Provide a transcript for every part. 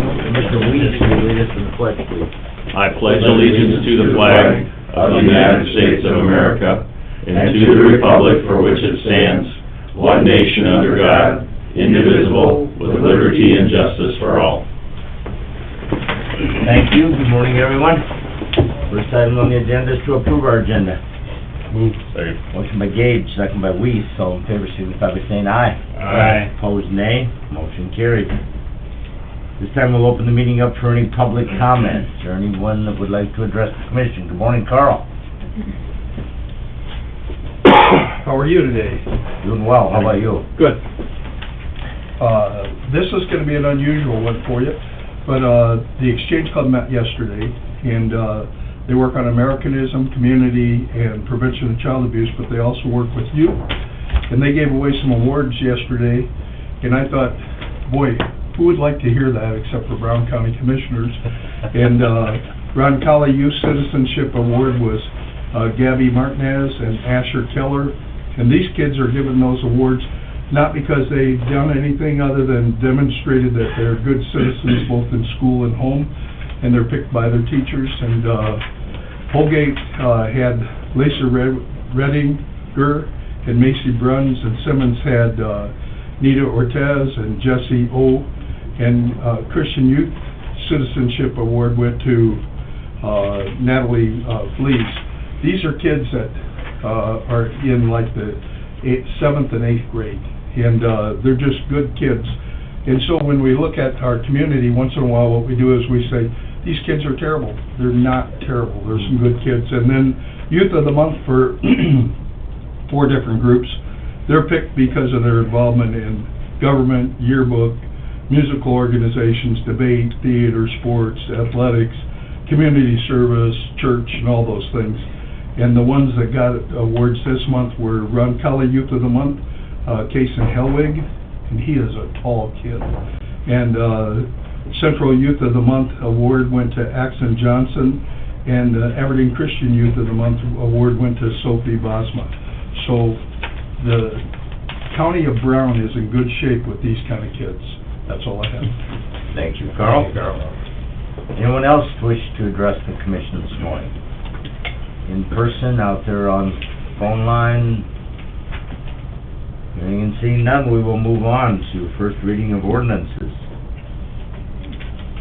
Mr. Weeds, will you lead us in the pledge, please? I pledge allegiance to the flag of the United States of America and to the republic for which it stands, one nation under God, indivisible, with liberty and justice for all. Thank you. Good morning, everyone. First item on the agenda is to approve our agenda. Move. Second. Motion by Gage, second by Weiss. All in favor, signify by saying aye. Aye. Opposed, nay. Motion carried. This time we'll open the meeting up for any public comments or anyone that would like to address the commission. Good morning, Carl. How are you today? Doing well. How about you? Good. This is gonna be an unusual one for you, but, the Exchange Club met yesterday, and, they work on Americanism, community, and prevention of child abuse, but they also work with youth. And they gave away some awards yesterday, and I thought, boy, who would like to hear that except for Brown County Commissioners? And, Roncalli Youth Citizenship Award was, Gabby Martinez and Asher Keller. And these kids are given those awards not because they've done anything other than demonstrated that they're good citizens both in school and home, and they're picked by their teachers. And Holgate had Lisa Redinger and Macy Bruns, and Simmons had Nita Ortez and Jesse O. And Christian Youth Citizenship Award went to Natalie Flees. These are kids that are in like the 7th and 8th grade, and they're just good kids. And so when we look at our community, once in a while what we do is we say, these kids are terrible. They're not terrible. There's some good kids. And then Youth of the Month for 4 different groups. They're picked because of their involvement in government, yearbook, musical organizations, debate, theater, sports, athletics, community service, church, and all those things. And the ones that got awards this month were Roncalli Youth of the Month, Kason Helwig, and he is a tall kid. And Central Youth of the Month award went to Axon Johnson, and Aberdeen Christian Youth of the Month award went to Sophie Bosma. So the County of Brown is in good shape with these kind of kids. That's all I have. Thank you, Carl. Anyone else wish to address the commission this morning? In person, out there on phone line? Hearing and seeing none, we will move on to first reading of ordinances.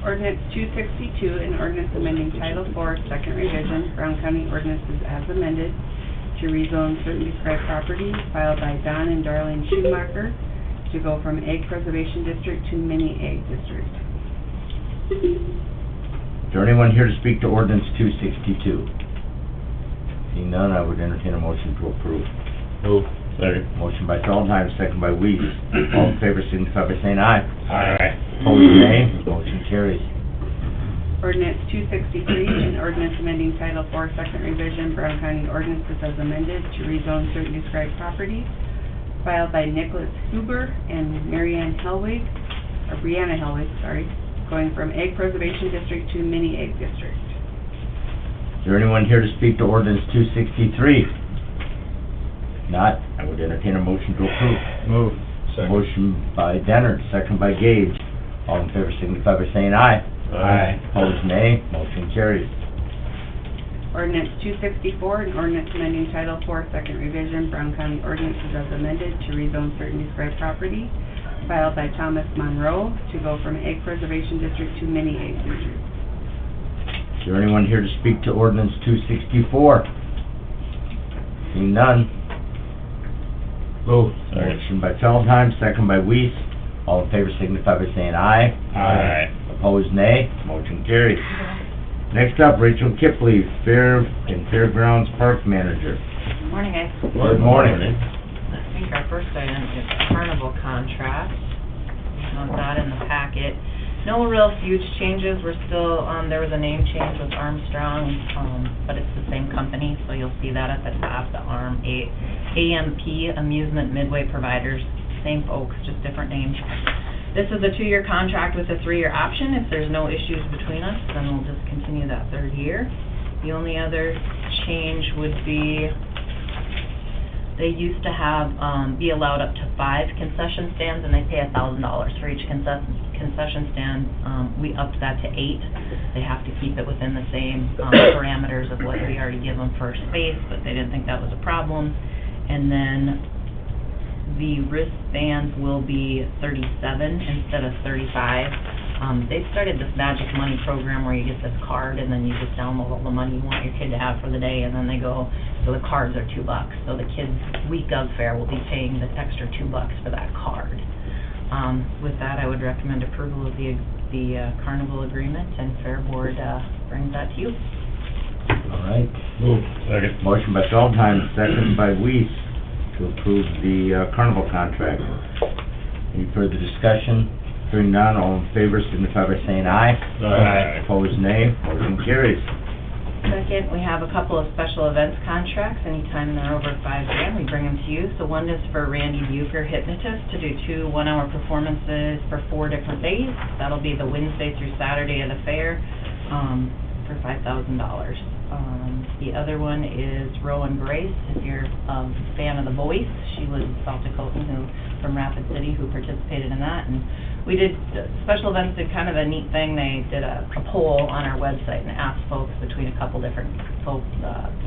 Ordinance 262, an ordinance amending Title IV, second revision, Brown County ordinances as amended, to rezone certain described properties filed by Don and Darlene Schumacher to go from Egg Preservation District to Mini Egg District. Is there anyone here to speak to ordinance 262? Seeing none, I would entertain a motion to approve. Move. Second. Motion by Feldheim, second by Weiss. All in favor, signify by saying aye. Aye. Opposed, nay. Motion carries. Ordinance 263, an ordinance amending Title IV, second revision, Brown County ordinances as amended, to rezone certain described properties filed by Nicholas Huber and Marianne Helwig, or Brianna Helwig, sorry, going from Egg Preservation District to Mini Egg District. Is there anyone here to speak to ordinance 263? Not, I would entertain a motion to approve. Move. Second. Motion by Dennert, second by Gage. All in favor signify by saying aye. Aye. Opposed, nay. Motion carries. Ordinance 264, an ordinance amending Title IV, second revision, Brown County ordinances as amended, to rezone certain described property filed by Thomas Monroe to go from Egg Preservation District to Mini Egg District. Is there anyone here to speak to ordinance 264? Seeing none. Move. Motion by Feldheim, second by Weiss. All in favor signify by saying aye. Aye. Opposed, nay. Motion carries. Next up, Rachel Kipley, Fair and Fairgrounds Park Manager. Good morning, guys. Good morning. I think our first item is carnival contract. You want that in the packet. No real huge changes. We're still, there was a name change with Armstrong, but it's the same company, so you'll see that at the top, the AMP Amusement Midway Providers. Same folks, just different names. This is a 2-year contract with a 3-year option. If there's no issues between us, then we'll just continue that 3rd year. The only other change would be they used to have, be allowed up to 5 concession stands, and they pay $1,000 for each concession concession stand, we upped that to 8. They have to keep it within the same parameters of what we already give them for space, but they didn't think that was a problem. And then the wristbands will be 37 instead of 35. They started this Magic Money program where you get this card and then you just download all the money you want your kid to have for the day, and then they go, so the cards are $2. So the kids' week of fair will be paying the extra $2 for that card. With that, I would recommend approval of the carnival agreement, and Fair Board brings that to you. All right. Move. Second. Motion by Feldheim, second by Weiss, to approve the carnival contract. Any further discussion? Hearing none, all in favor signify by saying aye. Aye. Opposed, nay. Motion carries. Second, we have a couple of special events contracts. Anytime they're over $5,000, we bring them to you. So one is for Randy Bucher, hypnotist, to do 2 one-hour performances for 4 different days. That'll be the Wednesday through Saturday of the fair, for $5,000. The other one is Rowan Grace, if you're a fan of The Voice. She was South Dakotan from Rapid City who participated in that. And we did, special events did kind of a neat thing. They did a poll on our website and asked folks between a couple different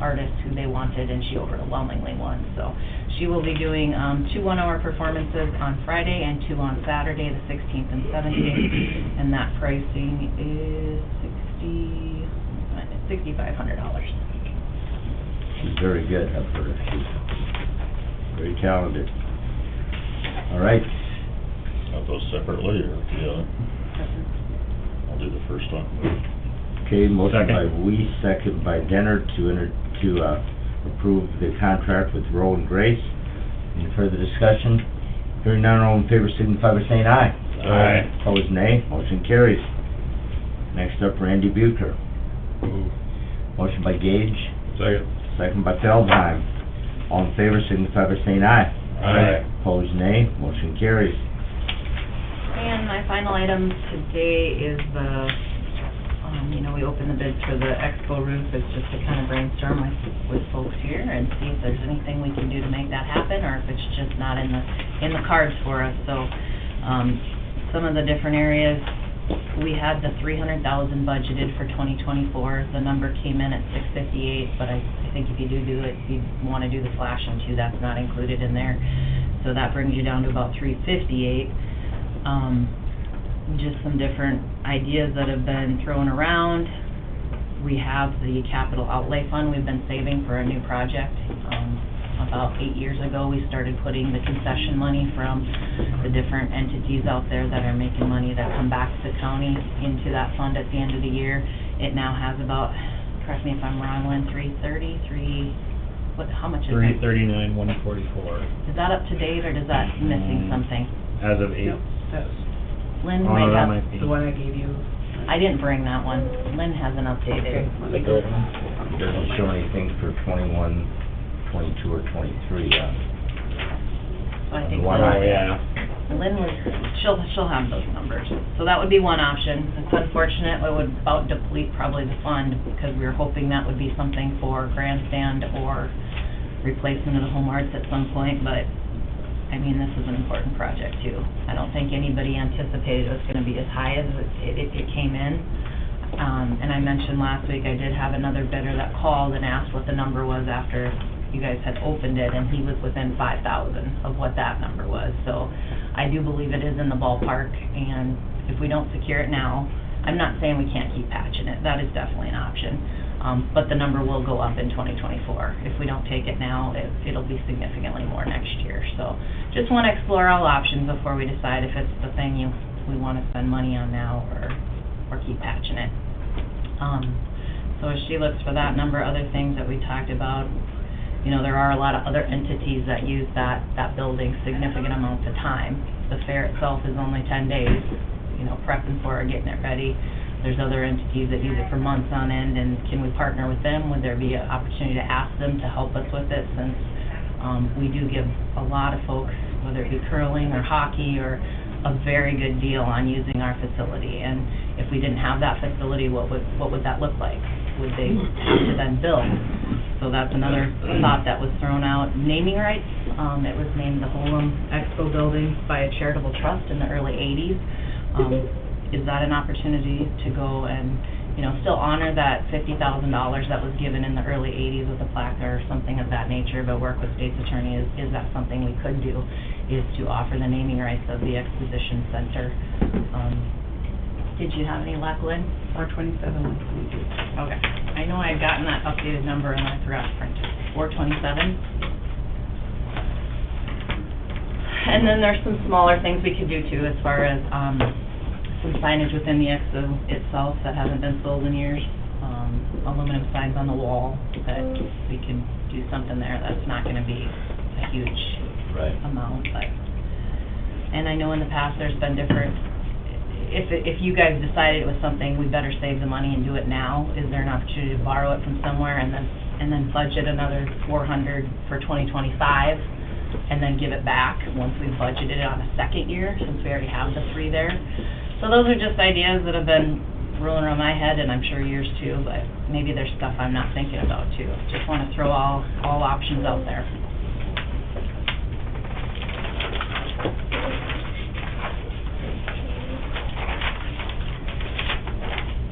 artists who they wanted, and she overwhelmingly won. So she will be doing 2 one-hour performances on Friday and 2 on Saturday, the 16th and 17th, and that pricing is $6,500. She's very good, I've heard. She's very talented. All right. Are those separately or together? I'll do the first one. Okay, motion Second. by Weiss, second by Denner to approve the contract with Rowan Grace. Any further discussion? Hearing none, all in favor signify by saying aye. Aye. Opposed, nay. Motion carries. Next up, Randy Bucher. Move. Motion by Gage, Second. second by Feldheim. All in favor signify by saying aye. Aye. Opposed, nay. Motion carries. And my final item today is the, we opened the bids for the expo roof. It's just to kind of brainstorm with folks here and see if there's anything we can do to make that happen, or if it's just not in the cards for us. So, some of the different areas, we had the $300,000 budgeted for 2024. The number came in at $658, but I think if you do it, you want to do the flashing too, that's not included in there. So that brings you down to about $358. Just some different ideas that have been thrown around. We have the capital outlay fund we've been saving for a new project. About 8 years ago, we started putting the concession money from the different entities out there that are making money that come back to the county into that fund at the end of the year. It now has about, correct me if I'm wrong, Lynn, how much is it? $339,144 Is that up to date, or is that missing something? as of 8. Lynn Oh, may that have, might be. The one I gave you. I didn't bring that one. Lynn hasn't updated. Let me go. Doesn't show anything for 21, 22, or 23, So I think One Oh, Lynn, yeah. Lynn was, she'll have those numbers. So that would be one option. It's unfortunate, it would about deplete probably the fund, because we were hoping that would be something for grandstand or replacement of the home arts at some point, but, I mean, this is an important project too. I don't think anybody anticipated it was gonna be as high as it came in. And I mentioned last week, I did have another bidder that called and asked what the number was after you guys had opened it, and he was within 5,000 of what that number was. So I do believe it is in the ballpark, and if we don't secure it now, I'm not saying we can't keep patching it, that is definitely an option. But the number will go up in 2024. If we don't take it now, it'll be significantly more next year. So just want to explore all options before we decide if it's the thing we want to spend money on now or keep patching it. So as she looks for that number, other things that we talked about, there are a lot of other entities that use that building significant amounts of time. The fair itself is only 10 days, prepping for it, getting it ready. There's other entities that use it for months on end, and can we partner with them? Would there be an opportunity to ask them to help us with it, since we do give a lot of folks, whether it be curling or hockey, or a very good deal on using our facility. And if we didn't have that facility, what would that look like? Would they have to then build? So that's another thought that was thrown out. Naming rights, it was named the Holem Expo Building by a charitable trust in the early 80s. Is that an opportunity to go and, you know, still honor that $50,000 that was given in the early 80s with a plaque or something of that nature, but work with state's attorney? Is that something we could do, is to offer the naming rights of the exposition center? Did you have any luck, Lynn? 427, 122. Okay. I know I had gotten that updated number and I forgot to print it. 427? And then there's some smaller things we could do too, as far as, some signage within the expo itself that hasn't been sold in years. Aluminum signs on the wall, that we can do something there. That's not gonna be a huge Right. amount, but, and I know in the past there's been different, if you guys decided it was something, we better save the money and do it now, is there an opportunity to borrow it from somewhere and then budget another $400 for 2025, and then give it back once we've budgeted it on a second year, since we already have the 3 there? So those are just ideas that have been rolling around my head, and I'm sure yours too, but maybe there's stuff I'm not thinking about too. Just wanna throw all options out there.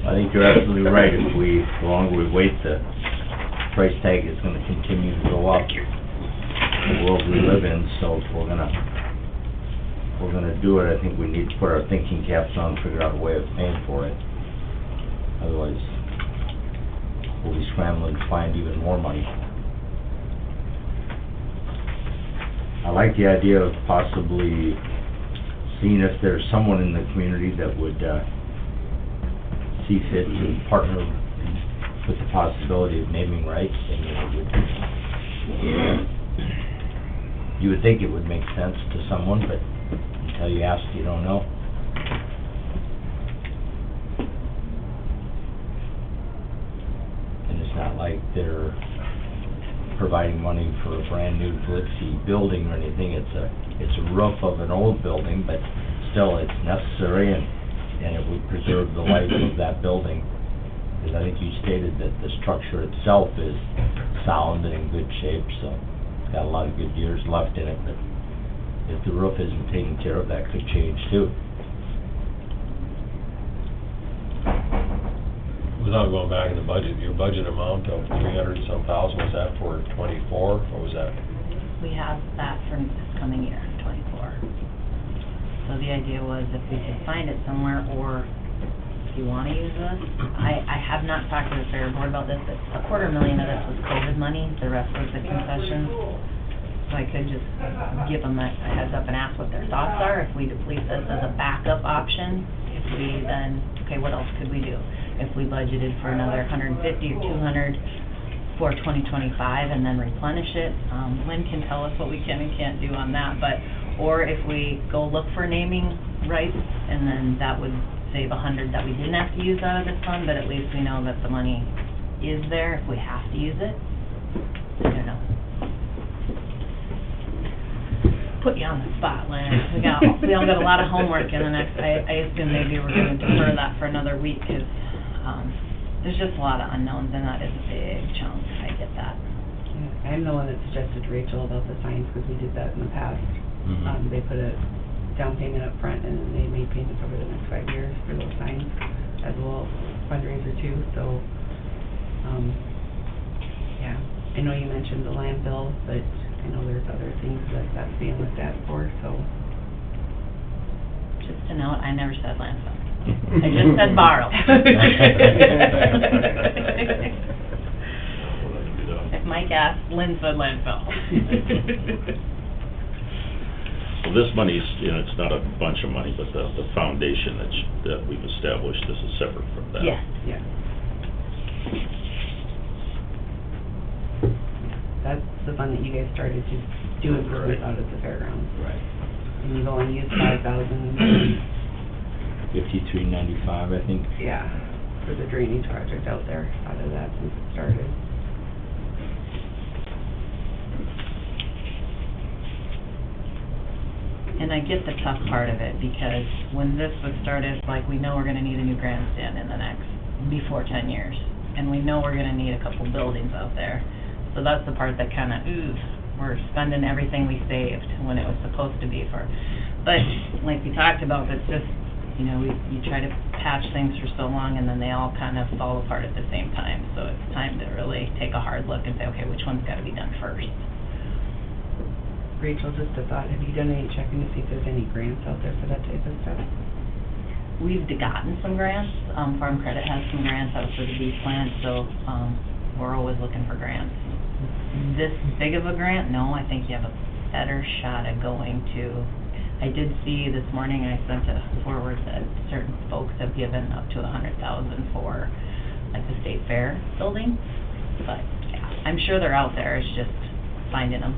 I think you're absolutely right. The longer we wait, the price tag is gonna continue to go up. The world we live in, so if we're gonna do it, I think we need to put our thinking caps on and figure out a way of paying for it. Otherwise, we'll be scrambling to find even more money. I like the idea of possibly seeing if there's someone in the community that would, see fit to partner with the possibility of naming rights, and you would think it would make sense to someone, but until you ask, you don't know. And it's not like they're providing money for a brand new glitzy building or anything. It's a roof of an old building, but still it's necessary, and it would preserve the life of that building. Because I think you stated that the structure itself is sound and in good shape, so it's got a lot of good years left in it, but if the roof isn't taken care of, that could change too. Without going back in the budget, your budget amount of 300 some thousand, was that for 24, or was that? We have that for this coming year, 24. So the idea was if we could find it somewhere, or if you wanna use this, I have not talked to the fair board about this, but $250,000 of this was COVID money, the rest was the concessions. So I could just give them a heads up and ask what their thoughts are, if we deplete this as a backup option, if we then, okay, what else could we do? If we budgeted for another 150 or 200 for 2025 and then replenish it, Lynn can tell us what we can and can't do on that, but, or if we go look for naming rights, and then that would save 100 that we didn't have to use out of this fund, but at least we know that the money is there if we have to use it. I don't know. Put you on the spot, Lynn. We all got a lot of homework in the next, I assume maybe we're gonna defer that for another week, 'cause, there's just a lot of unknowns, and that is a big chunk, I get that. Yeah, I'm the one that suggested to Rachel about the signs, because we did that in the past. Mhm. They put a down payment up front, and then they made payments over the next 5 years for those signs as a little fundraiser too, so, yeah. I know you mentioned the landfill, but I know there's other things that that's being looked at for, so. Just to note, I never said landfill. I just said borrow. If Mike asked, Lynn said landfill. So this money's, you know, it's not a bunch of money, but the foundation that we've established, this is separate from that. Yes. Yeah. That's the fund that you guys started to do improvement out at the fairgrounds. Right. And you've only used 5,000, 5395, I think. yeah, for the drainage project out there, out of that since it started. And I get the tough part of it, because when this was started, like, we know we're gonna need a new grandstand in the next, before 10 years. And we know we're gonna need a couple buildings out there. So that's the part that kinda, we're spending everything we saved when it was supposed to be for. But, like we talked about, it's just, You know, you try to patch things for so long, and then they all kind of fall apart at the same time. So it's time to really take a hard look and say, okay, which one's got to be done first? Rachel, just a thought, have you done any checking to see if there's any grants out there for that type of stuff? We've gotten some grants. Farm Credit has some grants out for the beef plant, so we're always looking for grants. This big of a grant, no, I think you have a better shot at going to. I did see this morning, I sent a forward that certain folks have given up to $100,000 for, like, the state fair building. But, yeah, I'm sure they're out there, it's just finding them.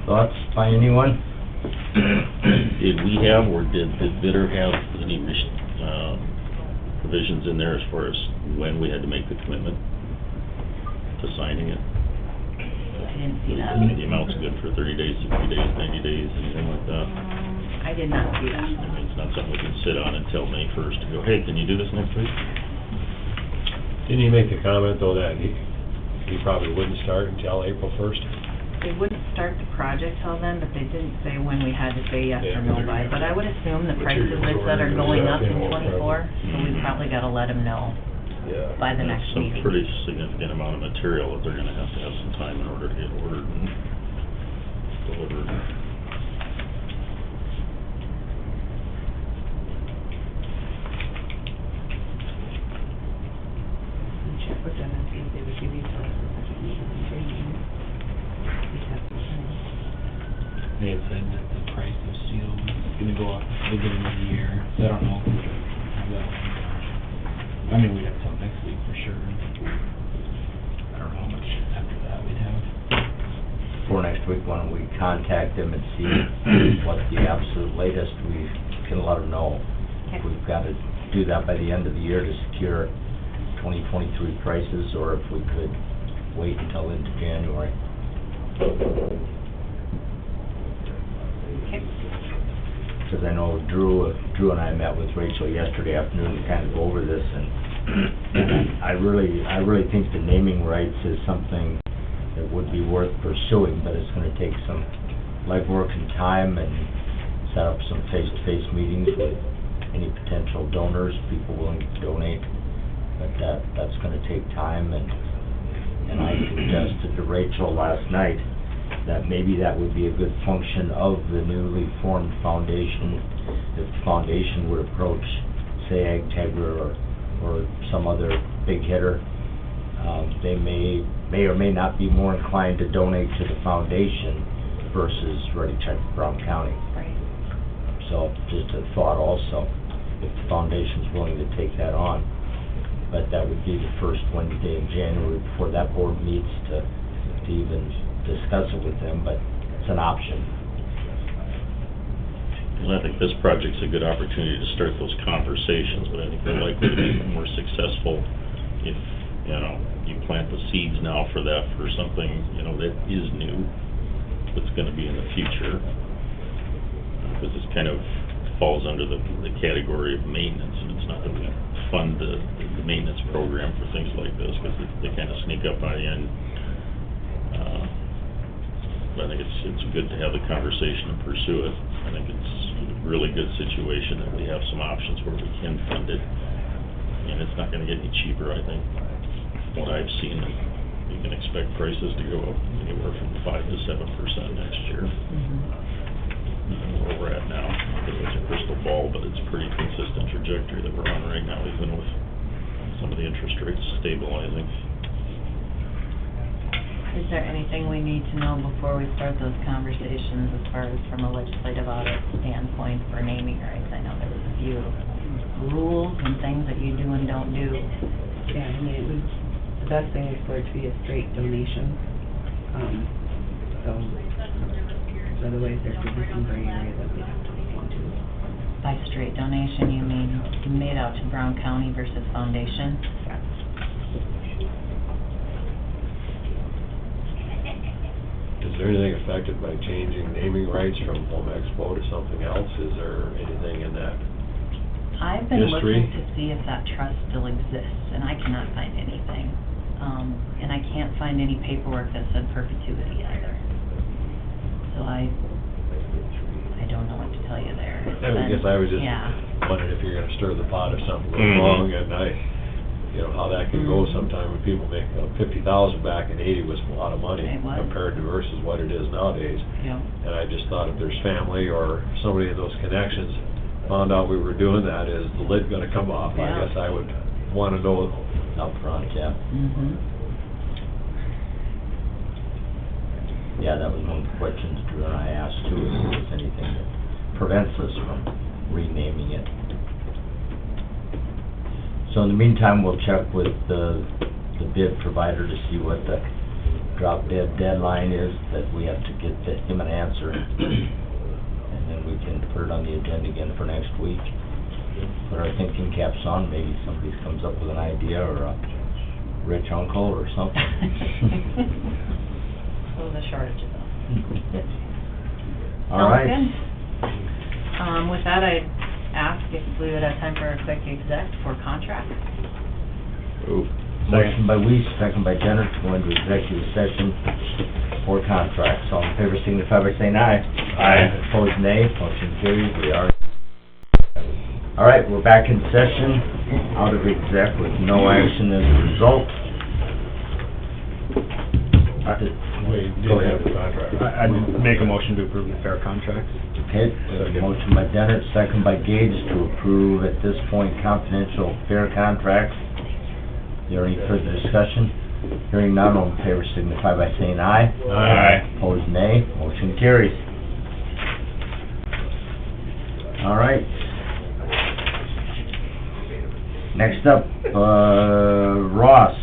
Thoughts by anyone? Did we have, or did the bidder have any provisions in there as far as when we had to make the commitment to signing it? I didn't see that. The amount's good for 30 days, 60 days, 90 days, anything like that? I did not see that. I mean, it's not something we can sit on until May 1st to go, hey, can you do this next week? Didn't he make the comment, though, that he probably wouldn't start until April 1st? They wouldn't start the project till then, but they didn't say when we had to say yes or no by. But I would assume the prices they said are going up in '24, so we've probably got to let them know by the next That's meeting. some pretty significant amount of material that they're gonna have to have some time in order to get ordered and delivered. Check with them and see if they would give you till the second meeting in January. We'd have some time. They had said that the price of steel was gonna go up at the beginning of the year, so I don't know if we have that. I mean, we'd have till next week for sure. I don't know how much after that we'd have. For next week, why don't we contact them and see what the absolute latest, we can let them know. If we've got to do that by the end of the year to secure 2023 prices, or if we could wait until into January. Okay. Because I know Drew and I met with Rachel yesterday afternoon to kind of go over this, and I really think the naming rights is something that would be worth pursuing, but it's gonna take some legwork and time, and set up some face-to-face meetings with any potential donors, people willing to donate. But that's gonna take time, and I suggested to Rachel last night that maybe that would be a good function of the newly formed foundation. If the foundation would approach, say, AgTegra or some other big hitter, they may or may not be more inclined to donate to the foundation versus Ready Check Brown County. Right. So just a thought also, if the foundation's willing to take that on. But that would be the first Wednesday in January before that board meets to even discuss it with them, but it's an option. Well, I think this project's a good opportunity to start those conversations, but I think they're likely to be more successful if, you know, you plant the seeds now for that, for something, you know, that is new, that's gonna be in the future. Because it's kind of falls under the category of maintenance, and it's not that we fund the maintenance program for things like this, because they kind of sneak up on you, and but I think it's good to have the conversation and pursue it. I think it's a really good situation that we have some options where we can fund it, and it's not gonna get any cheaper, I think. What I've seen, you can expect prices to go up anywhere from 5 to 7% next year. Where we're at now, it's a crystal ball, but it's a pretty consistent trajectory that we're on right now, even with some of the interest rates stabilizing. Is there anything we need to know before we start those conversations as far as from a legislative audit standpoint for naming rights? I know there was a few rules and things that you do and don't do. Yeah, I mean, the best thing is for it to be a straight donation. So otherwise there could be some gray area that we have to look into. By straight donation, you mean made out to Brown County versus foundation? Yeah. Is there anything affected by changing naming rights from Home Expo to something else? Is there anything in that? I've been History? looking to see if that trust still exists, and I cannot find anything. And I can't find any paperwork that said perpetuity either. so I don't know what to tell you there. I guess I was just Yeah. wondering if you're gonna stir the pot if something goes Mhm. wrong, and you know, how that can go sometime when people make 50,000 back in 80 was a lot of money It was. compared to versus what it is nowadays. Yeah. And I just thought if there's family or somebody in those connections found out we were doing that, is the lid gonna come off? Yeah. I guess I would wanna know. Up front, yeah. Mm-hmm. Yeah, that was one of the questions Drew and I asked too, if there's anything that prevents us from renaming it. So in the meantime, we'll check with the bid provider to see what the drop dead deadline is, that we have to get him an answer. And then we can put it on the agenda again for next week. Put our thinking caps on, maybe somebody comes up with an idea, or a rich uncle or something. So the shortage of those. All right. Sounds good. With that, I'd ask if we would have time for a quick exec for contracts. Ooh. Motion by Weiss, second by Jenner, to go into executive session for contracts. All in favor signify by saying aye. Aye. Opposed, nay. Motion carries. We are. All right, we're back in session, out of exec with no action as a result. We Go did ahead. have the contract. I'd make a motion to approve the fair contracts. Okay, motion by Dennett, second by Gage to approve at this point confidential fair contracts. Is there any further discussion? Hearing none, all in favor signify by saying aye. Aye. Opposed, nay. Motion carries. All right. Next up, Ross,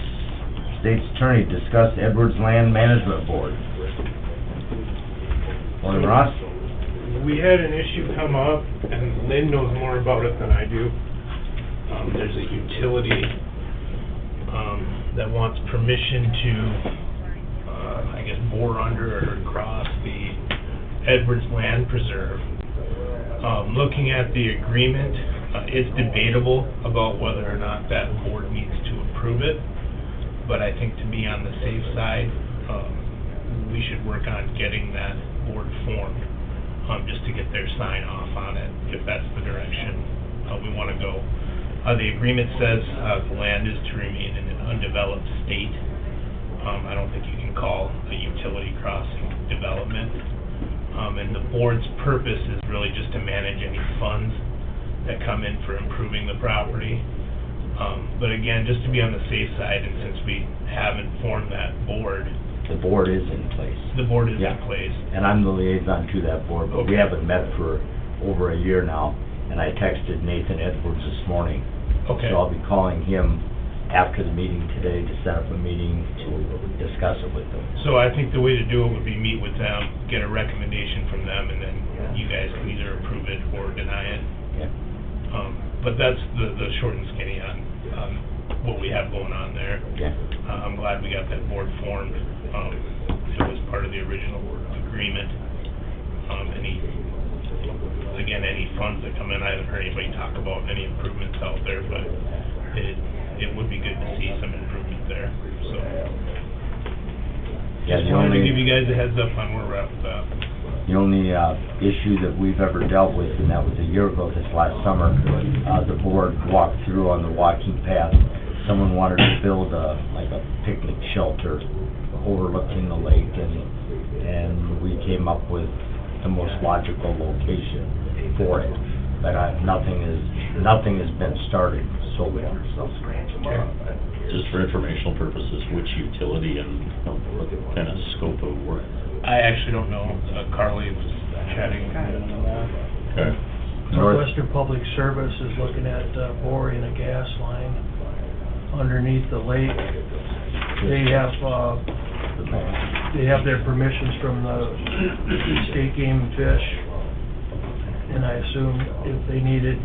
State's Attorney, discuss Edwards Land Management Board. Morning, Ross. We had an issue come up, and Lynn knows more about it than I do. There's a utility, that wants permission to, I guess, bore under or cross the Edwards Land Preserve. Looking at the agreement, it's debatable about whether or not that board needs to approve it, but I think to be on the safe side, we should work on getting that board formed, just to get their sign off on it, if that's the direction we want to go. The agreement says the land is to remain in an undeveloped state. I don't think you can call a utility crossing development. And the board's purpose is really just to manage any funds that come in for improving the property. But again, just to be on the safe side, and since we haven't formed that board, The board is in place. the board is Yeah. in place. And I'm the liaison to that board, but we Okay. haven't met for over a year now. And I texted Nathan Edwards this morning. Okay. So I'll be calling him after the meeting today to set up a meeting to discuss it with them. So I think the way to do it would be meet with them, get a recommendation from them, and then you guys can either approve it or deny it. Yeah. But that's the short and skinny on what we have going on there. Yeah. I'm glad we got that board formed. It was part of the original agreement. Any funds that come in, I haven't heard anybody talk about any improvements out there, but it would be good to see some improvement there, so. Yeah, Just the wanted to only- give you guys a heads up on where we're at with that. The only issue that we've ever dealt with, and that was a year ago this last summer, the board walked through on the walking path. Someone wanted to build like a picnic shelter overlooking the lake, and we came up with the most logical location for it. But nothing has been started so far, so. Just for informational purposes, which utility and what kind of scope of work? I actually don't know. Carly was chatting with me on that. Okay. Northwestern Public Service is looking at boring a gas line underneath the lake. They have their permissions from the State Game and Fish, and I assume if they needed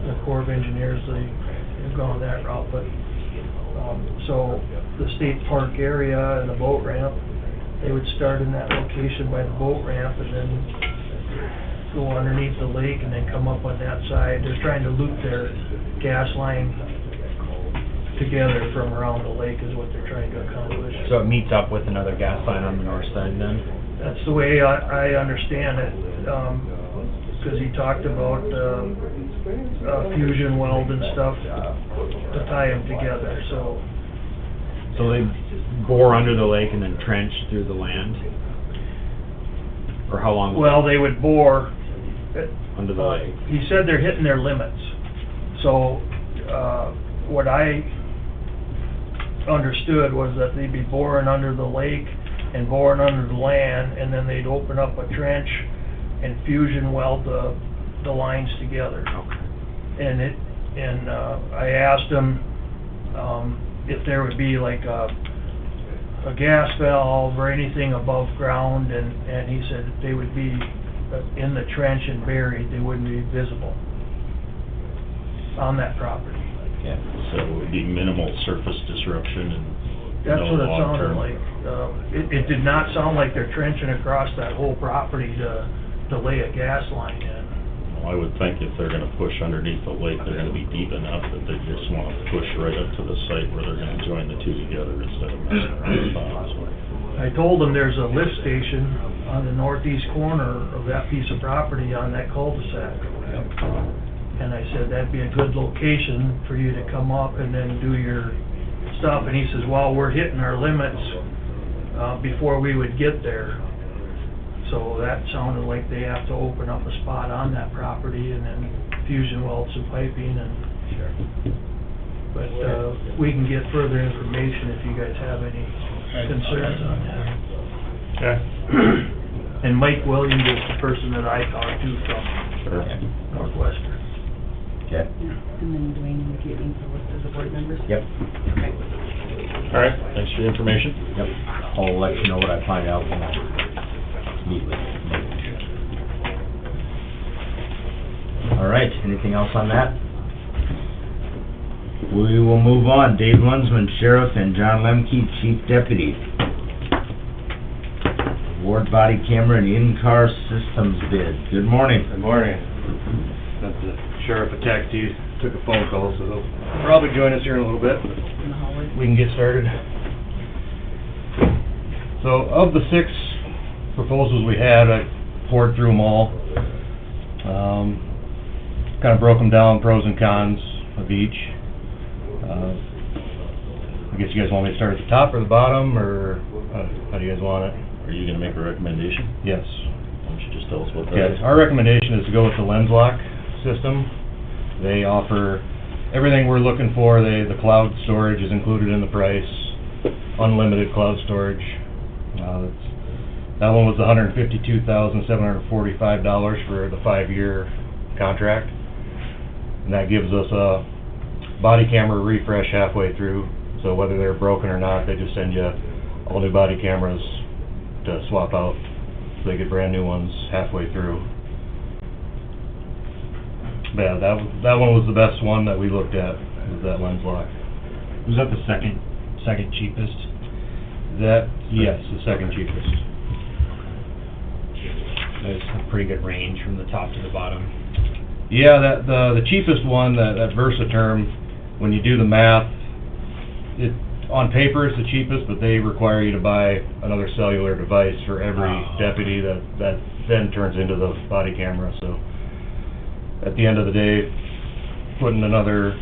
the Corps of Engineers, they've gone that route, but, so the state park area and the boat ramp, they would start in that location by the boat ramp and then go underneath the lake and then come up on that side. They're trying to loop their gas line together from around the lake is what they're trying to accomplish. So it meets up with another gas line on the north side then? That's the way I understand it, 'cause he talked about, fusion weld and stuff to tie them together, so. So they bore under the lake and then trench through the land? Or how long? Well, they would bore. Under the lake? He said they're hitting their limits. So, what I understood was that they'd be boring under the lake and boring under the land, and then they'd open up a trench and fusion weld the lines together. Okay. And I asked him, if there would be like a gas valve or anything above ground, and he said that they would be in the trench and buried, they wouldn't be visible on that property. Yeah. So it would be minimal surface disruption and That's no what it sounded long-term. like. It did not sound like they're trenching across that whole property to lay a gas line in. Well, I would think if they're gonna push underneath the lake, they're gonna be deep enough that they just wanna push right up to the site where they're gonna join the two together instead of messing around with bombs. I told them there's a lift station on the northeast corner of that piece of property on that cul-de-sac. And I said, that'd be a good location for you to come up and then do your stuff. And he says, well, we're hitting our limits, before we would get there. So that sounded like they have to open up a spot on that property and then fusion weld some piping and... But, we can get further information if you guys have any concerns on that. Okay. And Mike Williams is the person that I talked to from Sure. Northwestern. Okay. And then Dwayne indicating to list as a board member? Yep. Okay. All right, thanks for the information. Yep. I'll let you know what I find out when I meet with Nick. All right, anything else on that? We will move on. Dave Lunsman, Sheriff, and John Lemke, Chief Deputy. Ward body camera and in-car systems bid. Good morning. Good morning. Got the sheriff a text, he took a phone call, so he'll probably join us here in a little bit. In the hallway? We can get started. So, of the 6 proposals we had, I poured through them all. Kind of broke them down, pros and cons of each. I guess you guys want me to start at the top or the bottom, or how do you guys want it? Are you gonna make a recommendation? Yes. Why don't you just tell us what that Yes, is? our recommendation is to go with the lens lock system. They offer everything we're looking for. The cloud storage is included in the price, unlimited cloud storage. That one was $152,745 for the 5-year contract. And that gives us a body camera refresh halfway through. So whether they're broken or not, they just send you all new body cameras to swap out. So they get brand new ones halfway through. But yeah, that one was the best one that we looked at, was that lens lock. Was that the second cheapest? Yes, the second cheapest. That's a pretty good range from the top to the bottom. Yeah, the cheapest one, that Versaterm, when you do the math, it on paper it's the cheapest, but they require you to buy another cellular device for every deputy that then turns into the body camera. So at the end of the day, putting another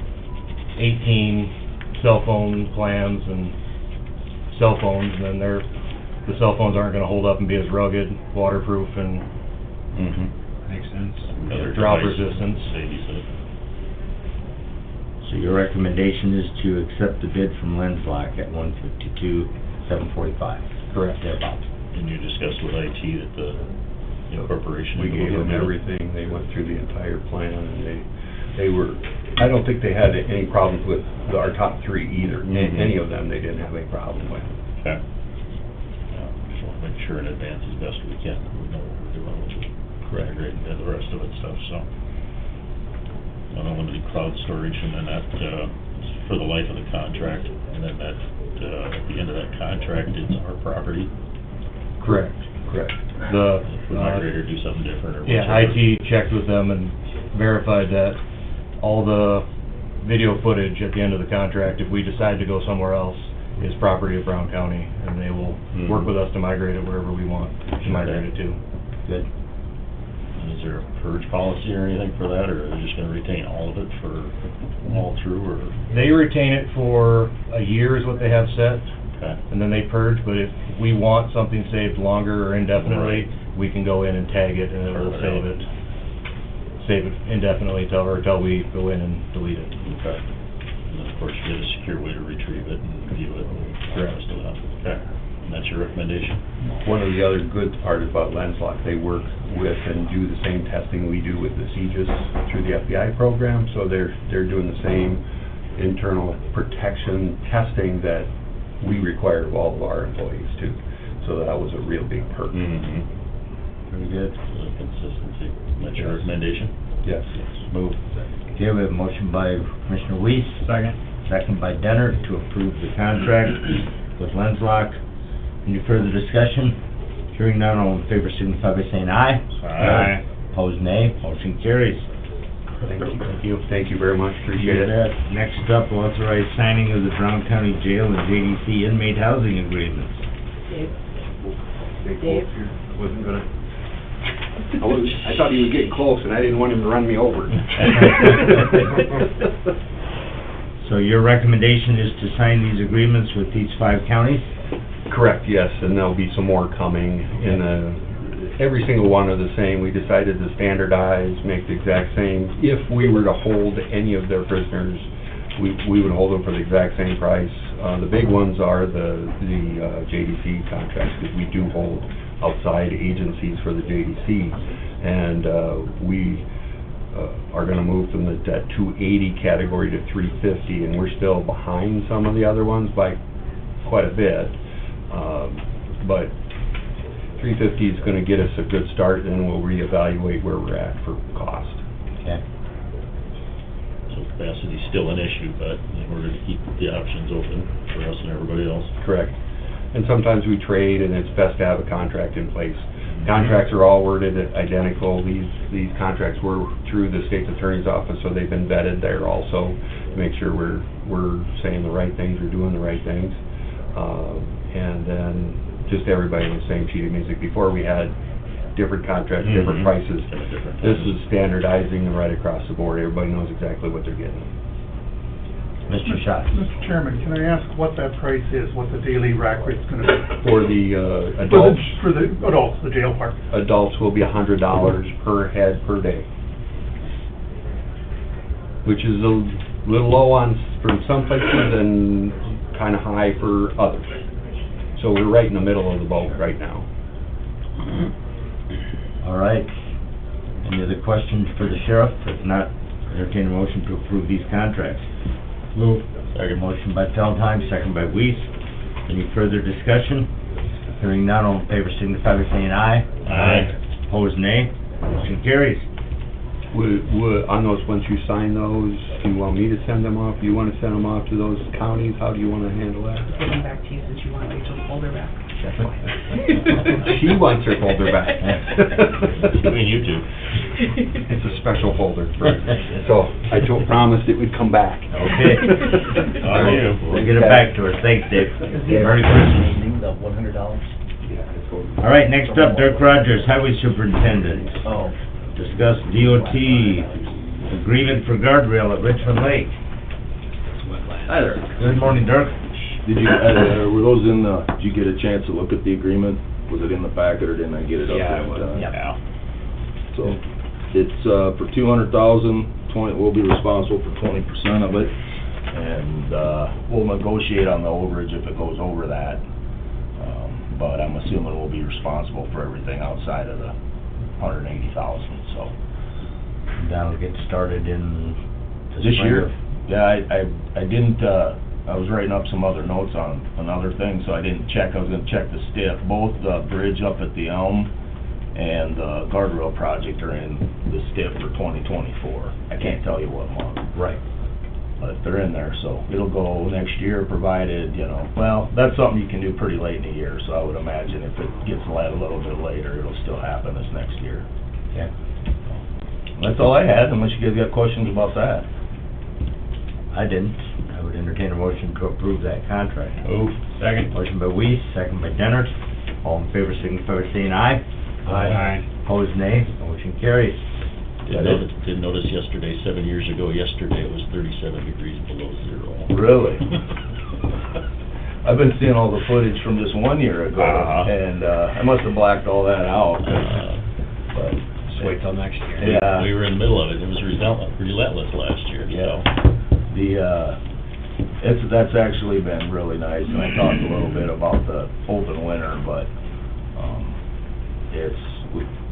18 cell phone plans and cell phones, and then the cell phones aren't going to hold up and be as rugged, waterproof, and Makes sense. Other drop devices, resistance. babysit. So your recommendation is to accept the bid from Lenslock at $152,745. Correct. Thereabouts. And you discussed with IT that the incorporation. We gave them everything, they went through the entire plan, and they were, I don't think they had any problems with our top 3 either. Any of them, they didn't have any problem with. Okay. Just want to make sure in advance as best we can, that we know what we're doing, which will integrate into the rest of it stuff, so. Unlimited cloud storage, and then that, for the life of the contract, and then that, at the end of that contract, it's our property. Correct. The If we migrate or do something different, or yeah, whichever. IT checked with them and verified that all the video footage at the end of the contract, if we decide to go somewhere else, is property of Brown County, and they will work with us to migrate it wherever we want to migrate it to. Good. And is there a purge policy or anything for that, or are they just gonna retain all of it for all through, or? They retain it for a year is what they have set, Okay. and then they purge, but if we want something saved longer or indefinitely, we can go in and tag it, and it will Carve it out. save it indefinitely till we go in and delete it. Okay. And then, of course, you get a secure way to retrieve it and view it and all the rest of that. Okay. And that's your recommendation? One of the other good part about LensLock, they work with and do the same testing we do with the CJIS through the FBI program, so they're doing the same internal protection testing that we require of all of our employees too. So that was a real big perk. Mm-hmm. Very good. Consistency. That's your recommendation? Yes. Move. Okay, we have a motion by Commissioner Weiss. Second. Second by Denner to approve the contract with LensLock. Any further discussion? Hearing none, all in favor signify by saying aye. Aye. Opposed, nay. Motion carries. Thank you. Thank you very much, appreciate You it. bet. Next up, authorize signing of the Brown County Jail and JDC inmate housing agreements. Dave? Wasn't gonna... I thought he was getting close, and I didn't want him to run me over. So your recommendation is to sign these agreements with these 5 counties? Correct, yes, and there'll be some more coming, every single one are the same. We decided to standardize, make the exact same. If we were to hold any of their prisoners, we would hold them for the exact same price. The big ones are the JDC contracts, because we do hold outside agencies for the JDC, and we are gonna move from that 280 category to 350, and we're still behind some of the other ones by quite a bit. But 350 is gonna get us a good start, and we'll reevaluate where we're at for cost. Okay. So capacity's still an issue, but in order to keep the options open for us and everybody else. Correct. And sometimes we trade, and it's best to have a contract in place. Contracts are all worded identical. These contracts were through the state's attorney's office, so they've been vetted there also to make sure we're saying the right things, we're doing the right things. And then just everybody on the same sheet of music. Before we had different contracts, different prices. This is standardizing them right across the board. Everybody knows exactly what they're getting. Mr. Schatz. Mr. Chairman, can I ask what that price is, what the daily rack rate's gonna be? For the adults, For the adults, the jail part. adults will be $100 per head per day, which is a little low for some places and kind of high for others. So we're right in the middle of the boat right now. All right. Any other questions for the sheriff? If not, entertain a motion to approve these contracts. Move. Second. Motion by Feldheim, second by Weiss. Any further discussion? Hearing none, all in favor signify by saying aye. Aye. Opposed, nay. Motion carries. On those, once you sign those, do you want me to send them off? Do you want to send them off to those counties? How do you want to handle that? Give them back to you since you want Rachel's folder back. She wants her folder back. Between you two. It's a special folder. So I promised it would come back. Okay. On you. We'll get it back to her. Thanks, Dave. Merry Christmas. The $100? All right, next up, Dirk Rogers, Highway Superintendent. Oh. Discuss DOT agreement for guardrail at Richmond Lake. Hi there. Good morning, Dirk. Did you, were those in the, did you get a chance to look at the agreement? Was it in the packet, or didn't I get it up there? Yeah. So, it's, for $200,000, we'll be responsible for 20% of it, and, we'll negotiate on the overage if it goes over that. But I'm assuming we'll be responsible for everything outside of the $180,000, so. That'll get started in the This spring year? of- Yeah, I didn't, I was writing up some other notes on another thing, so I didn't check. I was gonna check the stiff. Both the bridge up at the Elm and the guardrail project are in the stiff for 2024. I can't tell you what month. Right. But they're in there, so it'll go next year, provided, well, that's something you can do pretty late in the year, so I would imagine if it gets let a little bit later, it'll still happen this next year. Okay. That's all I had, unless you guys got questions about that. I didn't. I would entertain a motion to approve that contract. Move. Second. Motion by Weiss, second by Dennert. All in favor, signify by saying aye. Aye. Opposed, nay. Motion carries. Did notice yesterday, 7 years ago yesterday, it was 37 degrees below zero. Really? I've been seeing all the footage from just 1 year ago, and I must have blacked all that out. But Just wait till next year. yeah, We were in the middle of it, it was relentless last year, so. that's actually been really nice, and I talked a little bit about the open winter, but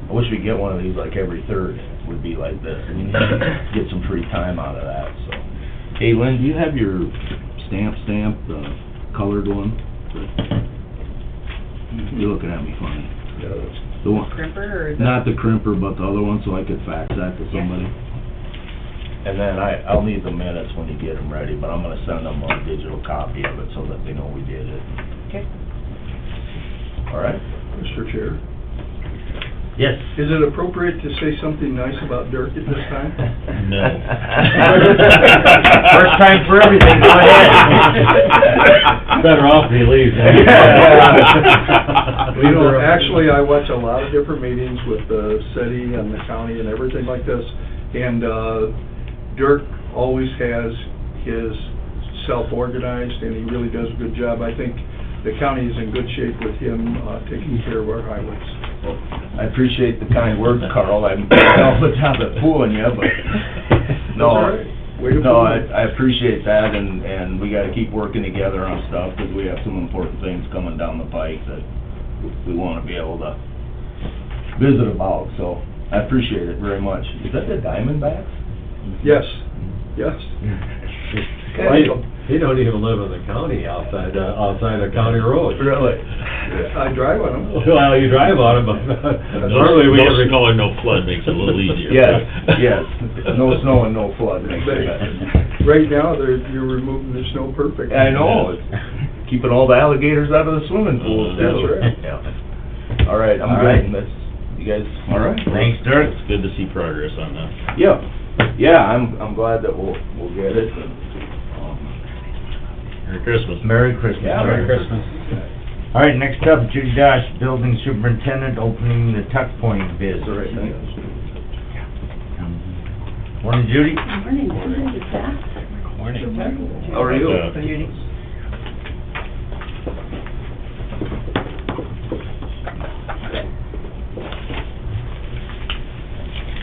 I wish we'd get one of these like every third, would be like this, and get some free time out of that, so. Hey, Lynn, do you have your stamp, the colored one? You're looking at me funny. The one, Crimper or the? not the crimper, but the other one, so I could fax that to somebody. And then I'll need the minutes when you get them ready, but I'm gonna send them a digital copy of it so that they know we did it. Okay. All right? Mr. Chair, Yes. is it appropriate to say something nice about Dirk at this time? No. First time for everything, go ahead. Better off if he leaves. You know, actually, I watch a lot of different meetings with the city and the county and everything like this, and Dirk always has his self-organized, and he really does a good job. I think the county is in good shape with him taking care of our highways. Well, I appreciate the kind words, Carl. I'm all the time fooling you, but no. That's all right. Way to No, fool me. I appreciate that, and we gotta keep working together on stuff, because we have some important things coming down the pike that we wanna be able to visit about, so I appreciate it very much. Is that the Diamondbacks? Yes, yes. He don't even live in the county outside the county road. Really? I drive on them. Well, you drive on them, but normally we No get snow and no flood makes it a little easier. Yes. No snow and no flood makes it better. Right now, you're removing the snow perfect. I know, it's keeping all the alligators out of the swimming pools, too. That's right. Yeah. All right, I'm All good, right. and that's, you guys, all right? Thanks, Dirk. It's good to see progress on that. Yeah, I'm glad that we'll get it. Merry Christmas. Merry Christmas. Yeah, sir. Merry Christmas. All right, next up, Judy Dosh, Building Superintendent, opening the tuck point bid. All right, thanks. Morning, Judy. Morning, Susan, is that? Morning. How are you? Judy.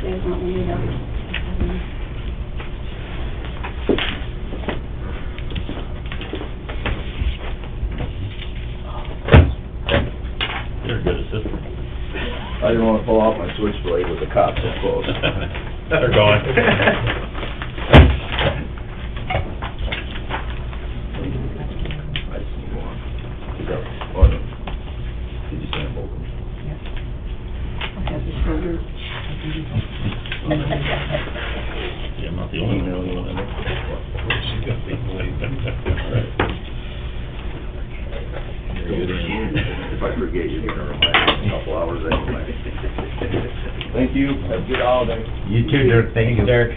You guys want me to? You're a good assistant. I didn't wanna pull out my switchblade with the cops so close. They're going. I see one. Is that one? Did you send both of them? I have the shoulder. Yeah, I'm not the only one doing it. If I forget, you're gonna remind me in a couple hours anyway. Thank you, have a good holiday. You too, Dirk. Thank you. Dirk.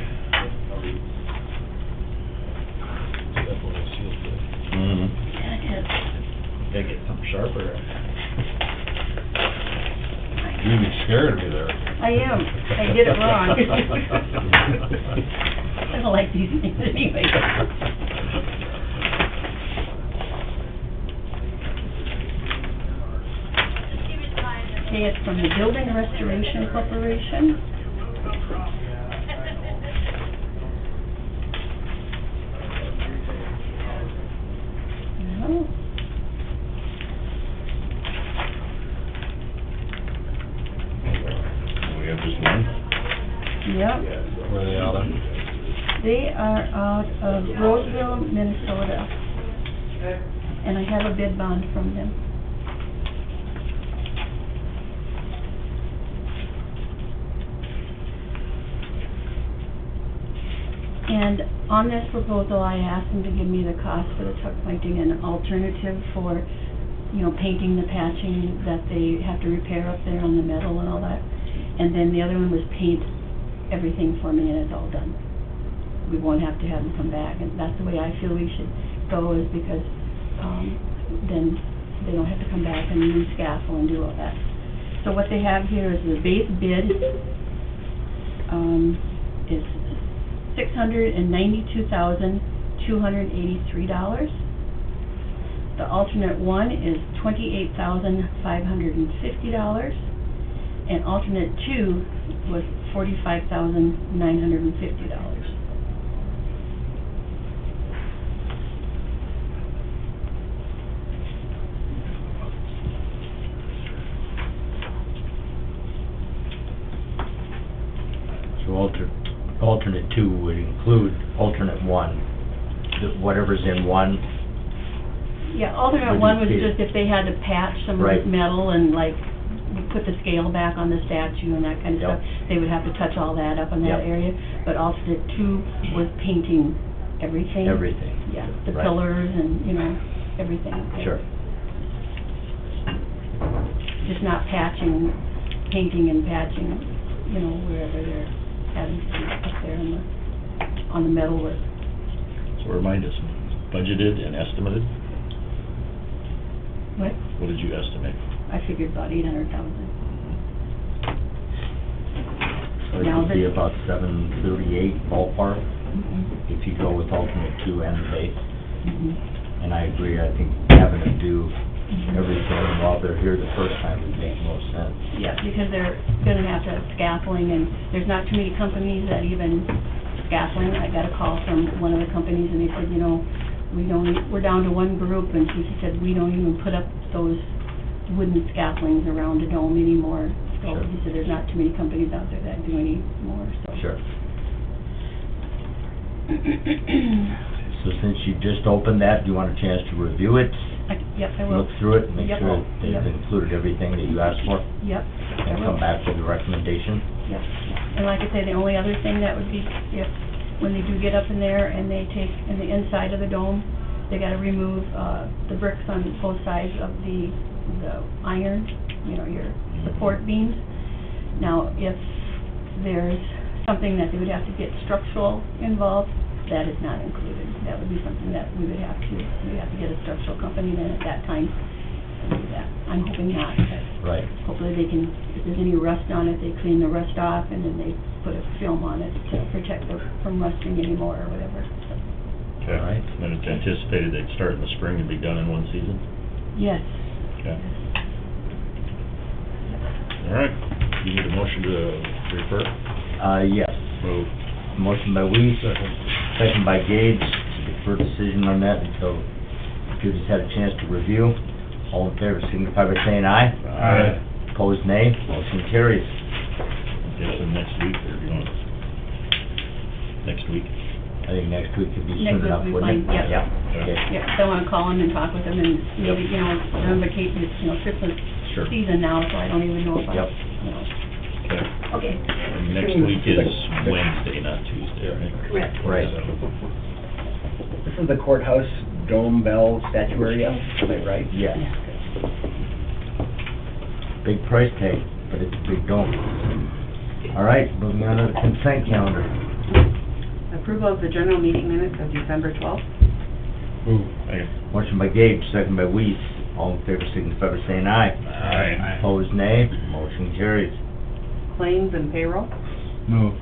Mhm. Gotta get something sharper. You be scared of me there. I am. I did it wrong. I don't like these things anyway. Okay, it's from the Building Restoration Corporation. No. We have just one. Yep. Where are they out of? They are out of Roseville, Minnesota. And I have a bid bond from them. And on this proposal, I asked them to give me the cost for the tuck pointing and an alternative for, you know, painting the patching that they have to repair up there on the metal and all that. And then the other one was paint everything for me, and it's all done. we won't have to have them come back, and that's the way I feel we should go, is because, then they don't have to come back and re-scaffold and do all that. So what they have here is the base bid, is $692,283. The alternate one is $28,550, and alternate two was $45,950. So alternate two would include alternate one, whatever's in one. Yeah, alternate one was just if they had to patch some Right. metal and like put the scale back on the statue and that kind of Yep. stuff, they would have to touch all that up in that Yep. area. But alternate two was painting everything. Everything. Yeah, the Right. pillars and, everything. Sure. Just not patching, painting and patching, wherever they're having to do up there on the metal work. So remind us, budgeted and estimated? What? What did you estimate? I figured about 800,000. So it Now would be that- about 738 ballpark, Mhm. if you go with alternate two and the base. Mhm. And I agree, I think having them do Mhm. everything while they're here the first time would make most sense. Yeah, because they're gonna have to have scaffolding, and there's not too many companies that even scaffolding. I got a call from one of the companies, and they said, we're down to one group, and she said, we don't even put up those wooden scaffoldings around the dome anymore. So Sure. he said, there's not too many companies out there that do any more, so. Sure. So since you just opened that, do you want a chance to review it? Yep, I will. Look through it, and make Yep. sure they've Yep. included everything that you asked for? Yep, I And will. come back with a recommendation? Yep. And like I say, the only other thing that would be, if, when they do get up in there and they take, in the inside of the dome, they gotta remove, the bricks on both sides of the iron, your support beams. Now, if there's something that they would have to get structural involved, that is not included. That would be something that we'd have to get a structural company then at that time to do that. I'm hoping not, but Right. hopefully they can, if there's any rust on it, they clean the rust off, and then they put a film on it to protect it from rusting anymore or whatever. So, Okay. All right. Then it's anticipated they'd start in the spring and be done in one season? yes. Okay. All right. You need a motion to refer? Yes. Move. Motion by Weiss, second by Gage, to defer decision on that until Judy's had a chance to review. All in favor, signify by saying aye. Aye. Opposed, nay. Motion carries. Guessing next week, or you want, next week? I think next week could be Next soon week enough, will be wouldn't it? fine, yep. Yeah. Okay. Yeah, if I wanna call them and talk with them, and maybe, they're on vacation, it's, Christmas Sure. season now, so I don't even know if I, Yep. Okay. Okay. And next week is Wednesday, not Tuesday, right? Correct. Right. This is the courthouse dome bell statue area, is that right? Yes. Big price tag, but it's a big dome. All right, moving on to the consent calendar. Approval of the general meeting minutes of December 12th. Move. Second. Motion by Gage, second by Weiss. All in favor, signify by saying aye. Aye. Opposed, nay. Motion carries. Claims and payroll. Move.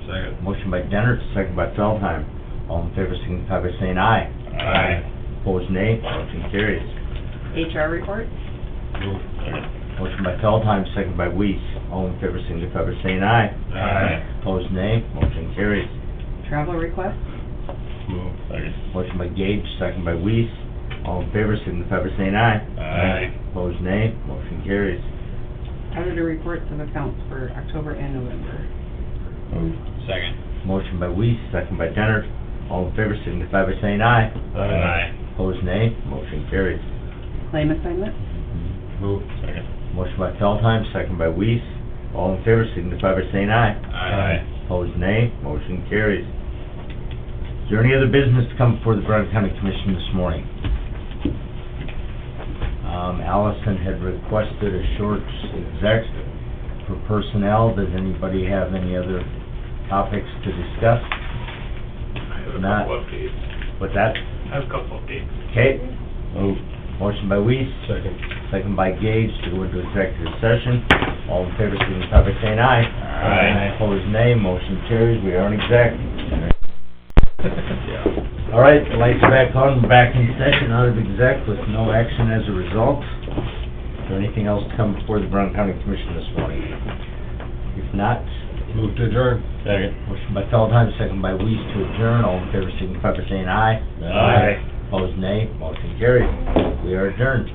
Second. Motion by Dennert, second by Feldheim. All in favor, signify by saying aye. Aye. Opposed, nay. Motion carries. HR report. Move. Second. Motion by Feldheim, second by Weiss. All in favor, signify by saying aye. Aye. Opposed, nay. Motion carries. Travel request. Move. Second. Motion by Gage, second by Weiss. All in favor, signify by saying aye. Aye. Opposed, nay. Motion carries. Auditor reports of accounts for October and November. Move. Second. Motion by Weiss, second by Dennert. All in favor, signify by saying aye. Aye. Opposed, nay. Motion carries. Claim assignment. Move. Second. Motion by Feldheim, second by Weiss. All in favor, signify by saying aye. Aye. Opposed, nay. Motion carries. Is there any other business to come before the Brown County Commission this morning? Allison had requested a short exec for personnel. Does anybody have any other topics to discuss? have a Not- couple updates. What's that? I have a couple updates. Okay. Motion by Weiss, Second. second by Gage to go into executive session. All in favor, signify by saying aye. Aye. Opposed, nay. Motion carries. We are in exec. Yeah. All right, the lights are back on. We're back in session out of exec with no action as a result. Is there anything else to come before the Brown County Commission this morning? If not, Move to adjourn. Second. motion by Feldheim, second by Weiss to adjourn. All in favor, signify by saying aye. Aye. Opposed, nay. Motion carries. We are adjourned.